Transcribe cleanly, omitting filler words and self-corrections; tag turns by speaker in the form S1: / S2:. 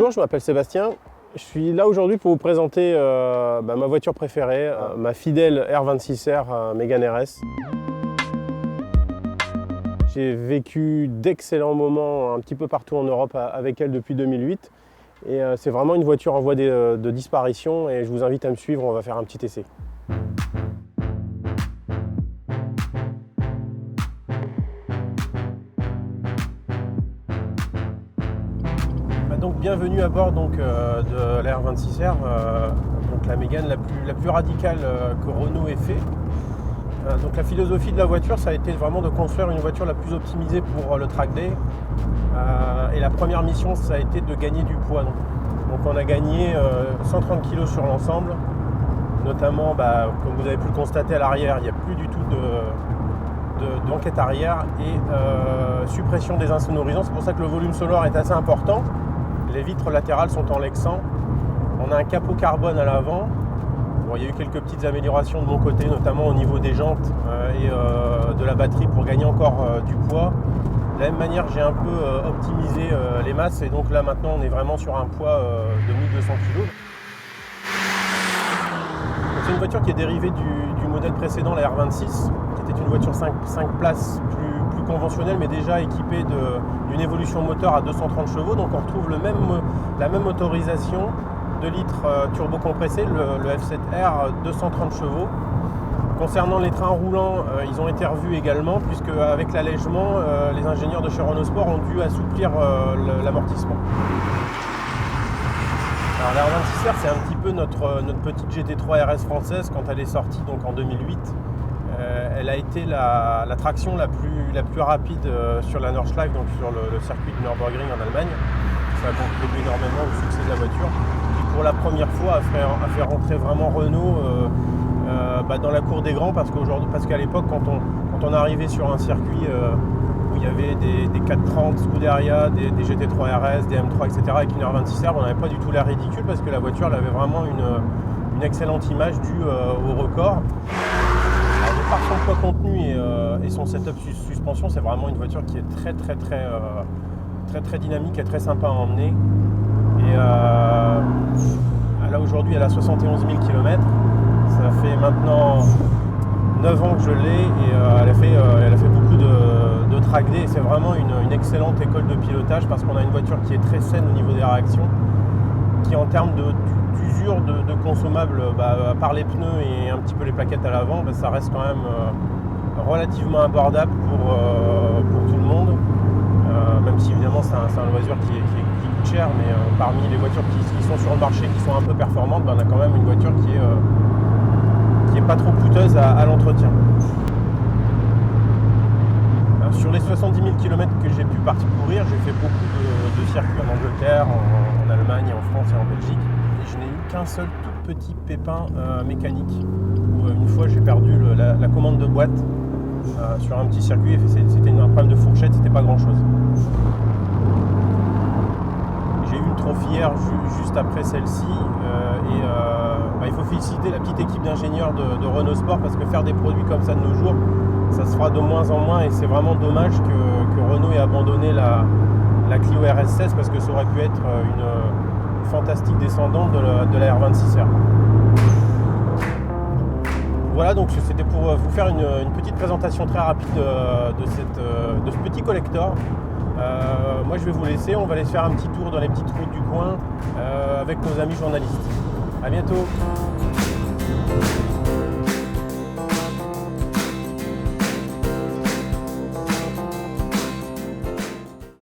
S1: Bonjour, je m'appelle Sébastien. Je suis là aujourd'hui pour vous présenter ma voiture préférée, ma fidèle R26R Mégane RS. J'ai vécu d'excellents moments un petit peu partout en Europe avec elle depuis 2008. Et c'est vraiment une voiture en voie de disparition et je vous invite à me suivre, on va faire un petit essai. Donc bienvenue à bord de la R26R, donc la Mégane la plus radicale que Renault ait fait. Donc la philosophie de la voiture, ça a été vraiment de construire une voiture la plus optimisée pour le track day. Et la première mission, ça a été de gagner du poids. Donc on a gagné 130 kg sur l'ensemble, notamment, comme vous avez pu le constater à l'arrière, il n'y a plus du tout d'enquête arrière et suppression des insonorisants. C'est pour ça que le volume sonore est assez important. Les vitres latérales sont en Lexan. On a un capot carbone à l'avant. Bon, il y a eu quelques petites améliorations de mon côté, notamment au niveau des jantes et de la batterie pour gagner encore du poids. De la même manière, j'ai un peu optimisé les masses et donc là maintenant on est vraiment sur un poids de 1200 kg. C'est une voiture qui est dérivée du modèle précédent, la R26, qui était une voiture 5 places plus conventionnelle, mais déjà équipée d'une évolution moteur à 230 chevaux. Donc on retrouve la même motorisation, 2 litres turbo compressé, le F7R 230 chevaux. Concernant les trains roulants, ils ont été revus également, puisque avec l'allègement, les ingénieurs de chez Renault Sport ont dû assouplir l'amortissement. Alors la R26R, c'est un petit peu notre petite GT3 RS française quand elle est sortie donc en 2008. Elle a été la traction la plus rapide sur la Nordschleife, donc sur le circuit du Nürburgring en Allemagne. Ça a contribué énormément au succès de la voiture. Et pour la première fois, a fait rentrer vraiment Renault dans la cour des grands, parce qu'à l'époque, quand on arrivait sur un circuit où il y avait des 430 Scuderia, des GT3 RS, des M3, etc., avec une R26R, on n'avait pas du tout l'air ridicule parce que la voiture elle avait vraiment une excellente image due au record. Alors, de par son poids contenu et son setup suspension, c'est vraiment une voiture qui est très dynamique et très sympa à emmener. Et là aujourd'hui elle a 71 000 km. Ça fait maintenant 9 ans que je l'ai et elle a fait beaucoup de track day. C'est vraiment une excellente école de pilotage parce qu'on a une voiture qui est très saine au niveau des réactions, qui en termes d'usure de consommables, à part les pneus et un petit peu les plaquettes à l'avant, ça reste quand même relativement abordable pour tout le monde. Même si évidemment c'est un loisir qui coûte cher, mais parmi les voitures qui sont sur le marché, qui sont un peu performantes, on a quand même une voiture qui est pas trop coûteuse à l'entretien. Sur les 70 000 km que j'ai pu parcourir, j'ai fait beaucoup de circuits en Angleterre, en Allemagne, en France et en Belgique. Et je n'ai eu qu'un seul tout petit pépin mécanique, où une fois j'ai perdu la commande de boîte sur un petit circuit, et c'était un problème de fourchette, c'était pas grand chose. J'ai eu une trophière juste après celle-ci il faut féliciter la petite équipe d'ingénieurs de Renault Sport parce que faire des produits comme ça de nos jours, ça se fera de moins en moins et c'est vraiment dommage que Renault ait abandonné la Clio RS16 parce que ça aurait pu être une fantastique descendante de la R26R. Voilà, donc c'était pour vous faire une petite présentation très rapide de ce petit collector. Moi je vais vous laisser, on va aller se faire un petit tour dans les petites routes du coin avec nos amis journalistes. A bientôt.